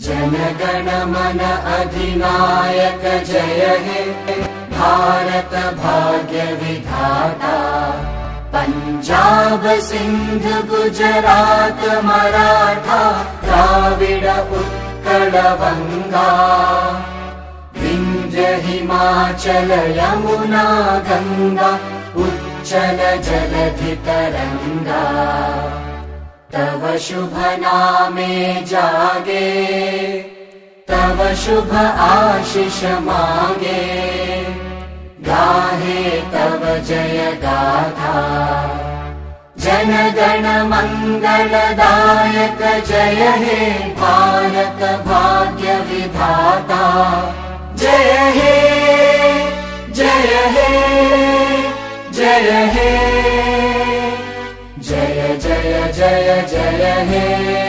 जनगण मन अधिनायक जय हे भारत भाग्य विधाता। पंजाब सिंध गुजरात मराठा द्राविड उत्कल बंगा। विंध्य हिमाचल यमुना गंगा उच्चल जलधि तरंगा। तव शुभ नामे जागे तव शुभ आशीष मांगे। गाहे तव जय गाथा जन गण मंगलदायक जय हे भारत भाग्य विधाता। जय हे जय हे जय हे जय जय जय जय हे।